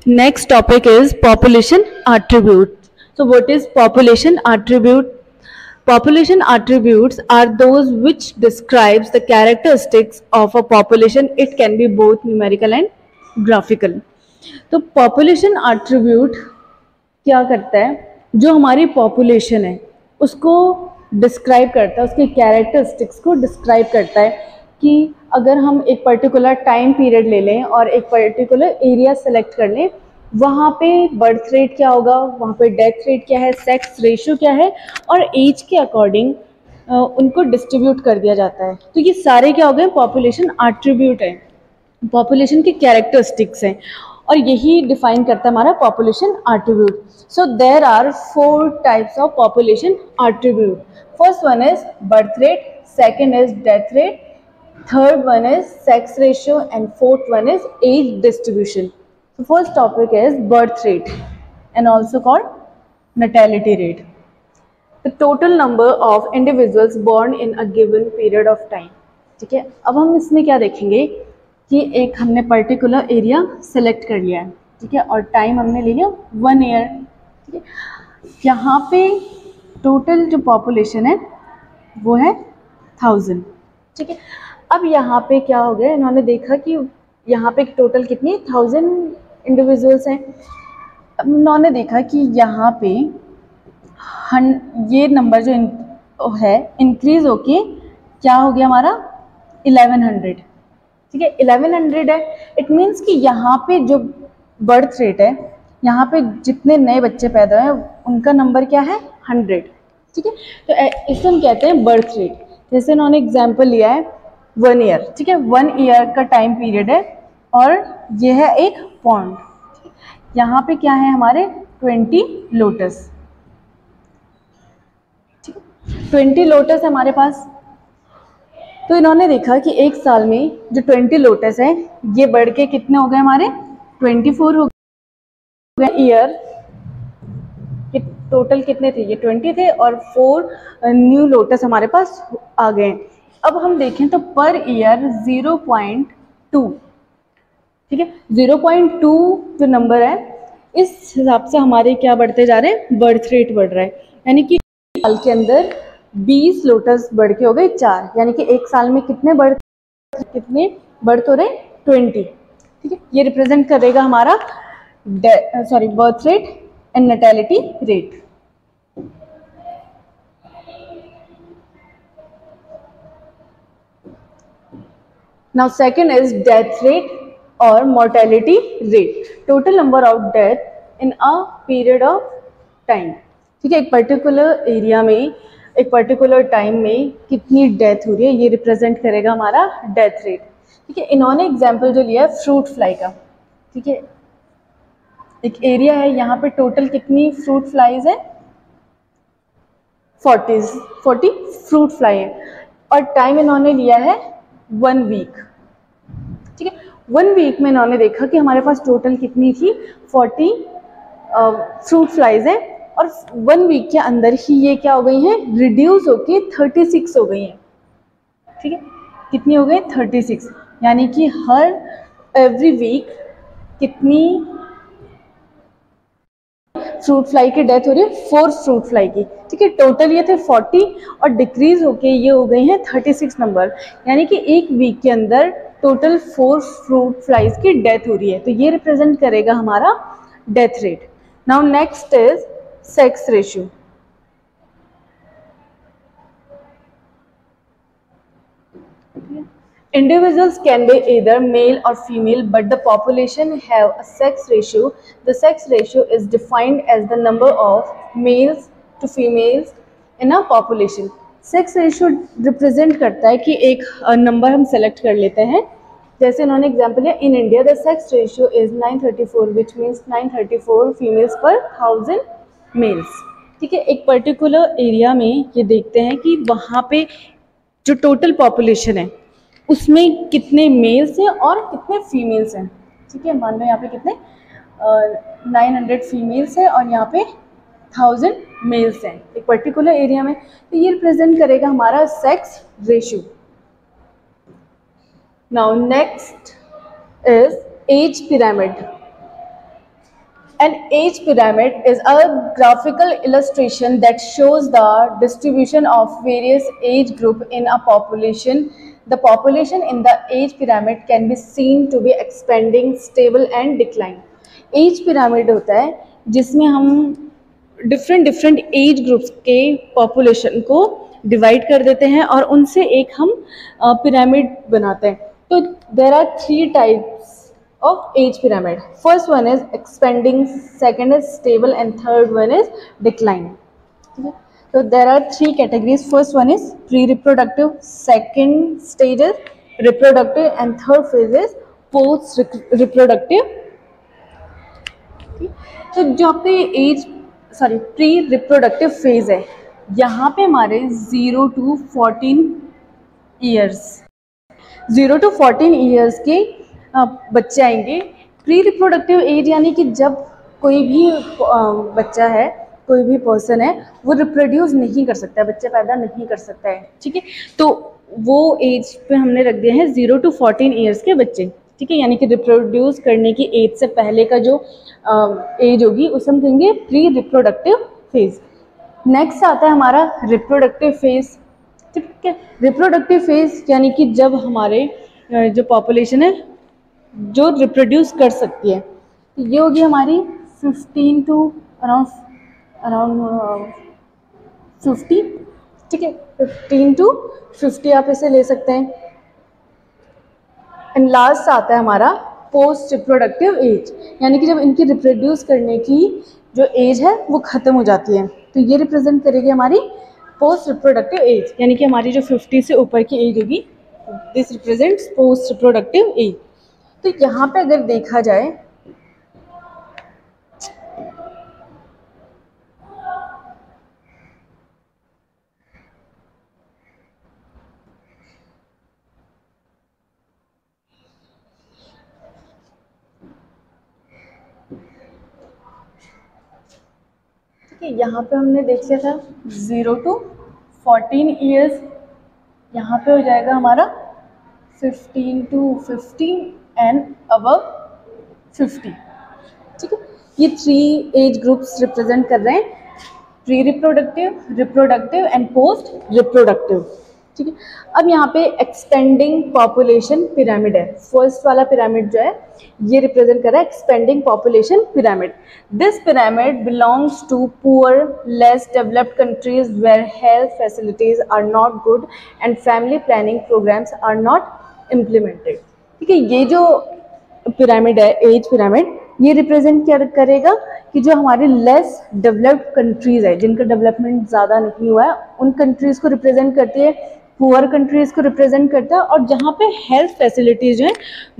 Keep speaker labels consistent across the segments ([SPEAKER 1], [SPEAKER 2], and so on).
[SPEAKER 1] Next topic is population attribute. So what is population attribute? Population attributes are those which describes the characteristics of a population. It can be both numerical and graphical. तो population attribute क्या करता है, जो हमारी population है उसको describe करता है, उसके कैरेक्टरिस्टिक्स को डिस्क्राइब करता है कि अगर हम एक पर्टिकुलर टाइम पीरियड ले लें और एक पर्टिकुलर एरिया सेलेक्ट कर लें, वहाँ पे बर्थ रेट क्या होगा, वहाँ पे डेथ रेट क्या है, सेक्स रेशियो क्या है, और एज के अकॉर्डिंग उनको डिस्ट्रीब्यूट कर दिया जाता है. तो ये सारे क्या हो गए, पॉपुलेशन एट्रीब्यूट है, पॉपुलेशन के कैरेक्टरिस्टिक्स हैं, और यही डिफाइन करता है हमारा population attribute. So there are 4 types of population attribute. First one is birth rate, second is death rate, third one is sex ratio, and fourth one is age distribution. So first topic is birth rate and also called natality rate. The total number of individuals born in a given period of time. ठीक है, अब हम इसमें क्या देखेंगे कि एक हमने पर्टिकुलर एरिया सेलेक्ट कर लिया है, ठीक है, और टाइम हमने ले लिया 1 ईयर. ठीक है, यहाँ पे टोटल जो पॉपुलेशन है वो है 1000. ठीक है, अब यहाँ पे क्या हो गया, इन्होंने देखा कि यहाँ पे टोटल कितनी 1000 इंडिविजुअल्स हैं. अब इन्होंने देखा कि यहाँ पे ये नंबर जो है इंक्रीज होके क्या हो गया हमारा 1100. ठीक है, 1100 है. इट मीन्स कि यहाँ पे जो बर्थ रेट है, यहाँ पे जितने नए बच्चे पैदा हुए उनका नंबर क्या है 100. ठीक है, तो इसे हम कहते हैं बर्थ रेट. जैसे इन्होंने एग्जाम्पल लिया है 1 ईयर. ठीक है, 1 ईयर का टाइम पीरियड है और ये है एक पॉन्ड. यहाँ पे क्या है हमारे 20 लोटस. ठीक है, 20 लोटस हमारे पास. तो इन्होंने देखा कि एक साल में जो 20 लोटस है ये बढ़ के कितने हो गए हमारे 24 हो गए. ईयर के टोटल कितने थे, ये 20 थे और 4 न्यू लोटस हमारे पास आ गए. अब हम देखें तो पर ईयर 0.2. ठीक है, 0.2 जो नंबर है इस हिसाब से हमारे क्या बढ़ते जा रहे हैं, बर्थ रेट बढ़ रहा है. यानी कि साल के अंदर 20 लोटस बढ़ के हो गए 4, यानी कि एक साल में कितने बर्थ हो रहे 20. ठीक है, ये रिप्रेजेंट करेगा हमारा birth rate and natality rate. Now second is death rate or mortality rate. Total number of death in a period of time. ठीक है, एक पर्टिकुलर एरिया में एक पर्टिकुलर टाइम में कितनी डेथ हो रही है ये रिप्रेजेंट करेगा हमारा डेथ रेट. ठीक है, इन्होंने एग्जाम्पल जो लिया है फ्रूट फ्लाई का. ठीक है, एक एरिया है, यहाँ पे टोटल कितनी फ्रूट फ्लाईज है 40 फ्रूट फ्लाई है, और टाइम इन्होंने लिया है 1 वीक. ठीक है, 1 वीक में इन्होंने देखा कि हमारे पास टोटल कितनी थी 40 फ्रूट फ्लाईज हैं, और 1 वीक के अंदर ही ये क्या हो गई हैं, रिड्यूस होके 36 हो गई हैं. ठीक है, कितनी हो गई 36, यानी कि हर एवरी वीक कितनी फ्रूट फ्लाई की डेथ हो रही है 4 फ्रूट फ्लाई की. ठीक है, टोटल ये थे 40 और डिक्रीज होके ये हो गई हैं 36 नंबर, यानी कि एक वीक के अंदर टोटल 4 फ्रूट फ्लाईज की डेथ हो रही है. तो ये रिप्रेजेंट करेगा हमारा death rate. Now next is sex ratio. Individuals can be either male or female, but the population have a sex ratio. The sex ratio is defined as the number of males to females in a population. Sex ratio represent करता है कि एक number हम select कर लेते हैं. जैसे उन्होंने एग्जाम्पल लिया, in India the sex ratio is 934 which means 934 females पर 1000 मेल्स. ठीक है, एक पर्टिकुलर एरिया में ये देखते हैं कि वहाँ पे जो टोटल पॉपुलेशन है उसमें कितने मेल्स हैं और कितने फीमेल्स हैं. ठीक है, मान लो यहाँ पे कितने 900 फीमेल्स हैं और यहाँ पे 1000 मेल्स हैं एक पर्टिकुलर एरिया में. तो ये रिप्रेजेंट करेगा हमारा sex ratio. Now next is age pyramid. An age pyramid is a graphical illustration that shows the distribution of various age group in a population. The population in the age pyramid can be seen to be expanding, stable and decline. Age pyramid होता है जिसमें हम different age groups के population को divide कर देते हैं और उनसे एक हम पिरामिड बनाते हैं. तो there are 3 types of age pyramid. First one is expanding, second is stable and third one is decline. Okay. So there are 3 categories. First one is pre-reproductive, second stage is reproductive and third phase is post-reproductive. तो जो आपके pre reproductive phase है, यहाँ पे हमारे 0 to 14 years के बच्चे आएंगे. प्री रिप्रोडक्टिव एज यानी कि जब कोई भी बच्चा है, कोई भी पर्सन है, वो रिप्रोड्यूस नहीं कर सकता है, बच्चे पैदा नहीं कर सकता है. ठीक है, तो वो एज पे हमने रख दिया है 0 to 14 ईयर्स के बच्चे. ठीक है, यानी कि रिप्रोड्यूस करने की एज से पहले का जो एज होगी उसे हम कहेंगे प्री रिप्रोडक्टिव फेज. नेक्स्ट आता है हमारा रिप्रोडक्टिव फेज. ठीक है, रिप्रोडक्टिव फेज यानी कि जब हमारे जो पॉपुलेशन है जो रिप्रोड्यूस कर सकती है, ये होगी हमारी 15 to अराउंड 50. ठीक है, 15 to 50 आप इसे ले सकते हैं. एंड लास्ट आता है हमारा पोस्ट रिप्रोडक्टिव एज, यानी कि जब इनकी रिप्रोड्यूस करने की जो एज है वो ख़त्म हो जाती है, तो ये रिप्रेजेंट करेगी हमारी पोस्ट रिप्रोडक्टिव एज, यानी कि हमारी जो 50 से ऊपर की एज होगी, this represents post reproductive age. तो यहाँ पे अगर देखा जाए ठीक है, यहाँ पे हमने देख लिया था 0 to 14 ईयर्स, यहाँ पे हो जाएगा हमारा 15 to 50 एंड अबव 50. ठीक है, ये 3 एज ग्रुप्स रिप्रेजेंट कर रहे हैं, pre reproductive, reproductive and post reproductive. ठीक है, अब यहाँ पे एक्सपेंडिंग पॉपुलेशन पिरामिड है. फर्स्ट वाला पिरामिड जो है ये रिप्रेजेंट कर रहा है expanding population pyramid. This pyramid belongs to poor less developed countries where health facilities are not good and family planning programs are not implemented. ठीक है, ये जो पिरामिड है, एज पिरामिड, ये रिप्रेजेंट क्या करेगा कि जो हमारे लेस डेवलप्ड कंट्रीज है, जिनका डेवलपमेंट ज़्यादा नहीं हुआ है, उन कंट्रीज़ को रिप्रेजेंट करती है, पुअर कंट्रीज़ को रिप्रेजेंट करता है, और जहाँ पे हेल्थ फैसिलिटीज़ जो हैं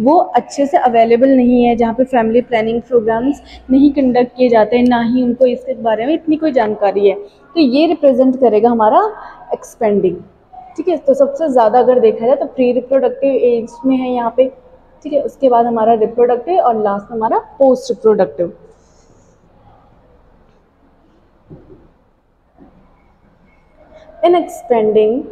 [SPEAKER 1] वो अच्छे से अवेलेबल नहीं है, जहाँ पे फैमिली प्लानिंग प्रोग्राम्स नहीं कंडक्ट किए जाते हैं, ना ही उनको इसके बारे में इतनी कोई जानकारी है, तो ये रिप्रेजेंट करेगा हमारा एक्सपेंडिंग. ठीक है, तो सबसे ज़्यादा अगर देखा जाए तो प्री रिप्रोडक्टिव एज में है यहाँ पे. ठीक है, उसके बाद हमारा रिप्रोडक्टिव और लास्ट हमारा post reproductive. In expanding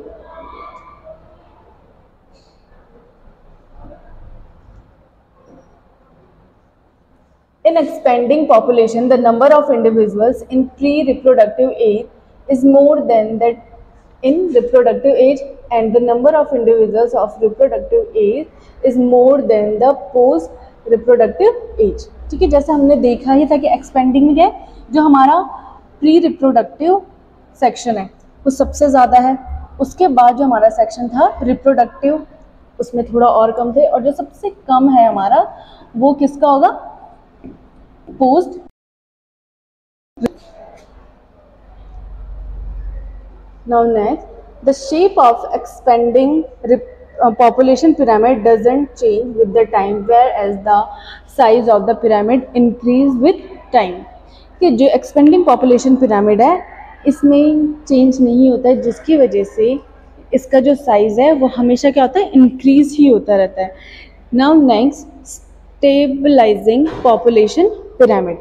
[SPEAKER 1] population, the number of individuals in pre-reproductive age is more than that in reproductive age, and the number of individuals of reproductive age is more than the post reproductive age. ठीक है, जैसे हमने देखा ही था कि expanding में क्या है, जो हमारा प्री रिप्रोडक्टिव सेक्शन है वो सबसे ज़्यादा है, उसके बाद जो हमारा सेक्शन था रिप्रोडक्टिव उसमें थोड़ा और कम थे, और जो सबसे कम है हमारा वो किसका होगा, post. Now next, the shape of expanding population pyramid doesn't change with the time, whereas the size of the pyramid increase with time. कि जो expanding population pyramid है इसमें चेंज नहीं होता है, जिसकी वजह से इसका जो साइज़ है वो हमेशा क्या होता है, इंक्रीज ही होता रहता है. Now next, stabilizing population pyramid.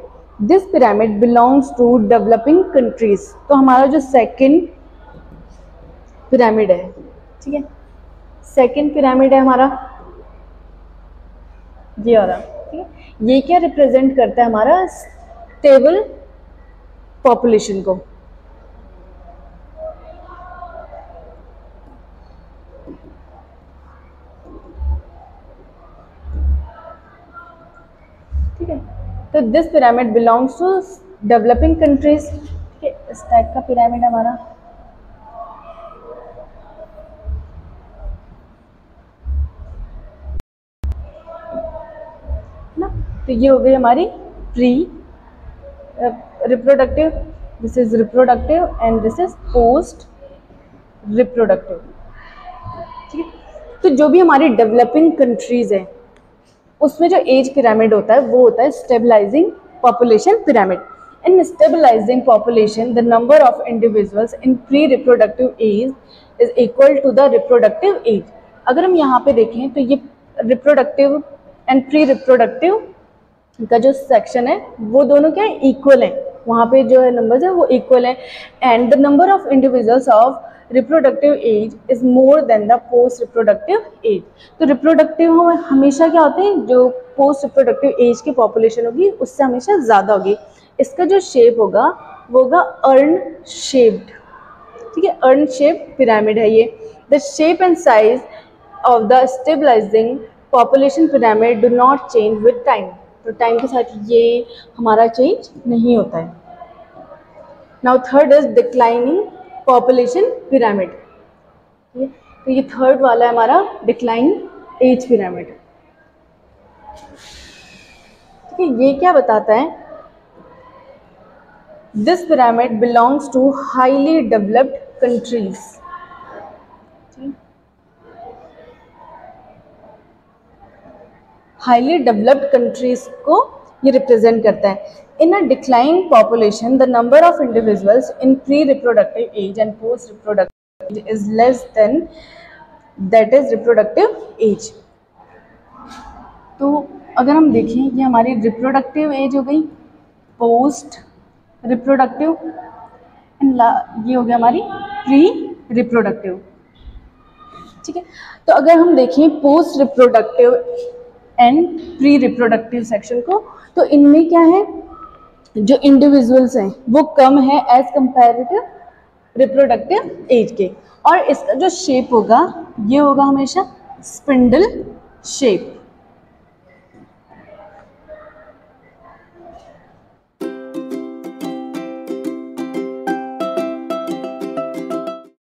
[SPEAKER 1] This pyramid belongs to developing countries. तो हमारा जो सेकेंड पिरामिड है, ठीक है, सेकेंड पिरामिड है हमारा ये वाला. ठीक है, ये क्या रिप्रेजेंट करता है, हमारा स्टेबल पॉपुलेशन को। ठीक है, तो this pyramid belongs to developing countries. ठीक है, इस टाइप का पिरामिड हमारा। ना, तो ये हो गई हमारी pre reproductive, this is reproductive and this is post reproductive. ठीक है, तो जो भी हमारी डेवलपिंग कंट्रीज है उसमें जो एज पिरामिड होता है वो होता है stabilizing population pyramid. In stabilizing population the number of individuals in pre reproductive age is equal to the reproductive age. अगर हम यहाँ पे देखें तो ये रिप्रोडक्टिव एंड प्री रिप्रोडक्टिव का जो सेक्शन है वो दोनों क्या है, इक्वल है। वहाँ पे जो है नंबर्स है वो इक्वल है। And the number of individuals of reproductive age is more than the post reproductive age. तो रिप्रोडक्टिव हमेशा क्या होते हैं, जो पोस्ट रिप्रोडक्टिव एज की पॉपुलेशन होगी उससे हमेशा ज़्यादा होगी। इसका जो शेप होगा वो होगा अर्न शेप्ड। ठीक है, अर्न शेप पिरामिड है ये। The shape and size of the stabilizing population pyramid do not change with time. तो टाइम के साथ ये हमारा चेंज नहीं होता है। Now third is declining population pyramid. तो ये थर्ड वाला है हमारा डिक्लाइन एज पिरामिड। ठीक है, ये क्या बताता है, this pyramid belongs to highly developed countries. Highly developed countries को ये रिप्रेजेंट करता है। In a declining population the number of individuals in pre reproductive age and post reproductive age is less than that is reproductive age. तो अगर हम देखें ये हमारी रिप्रोडक्टिव एज हो गई, पोस्ट रिप्रोडक्टिव एंड ये हो गया हमारी प्री रिप्रोडक्टिव। ठीक है, तो अगर हम देखें post reproductive and pre reproductive section को, तो इनमें क्या है, जो इंडिविजुअल्स हैं वो कम है एज कंपेरेटिव रिप्रोडक्टिव एज के। और इसका जो शेप होगा ये होगा हमेशा स्पिंडल शेप।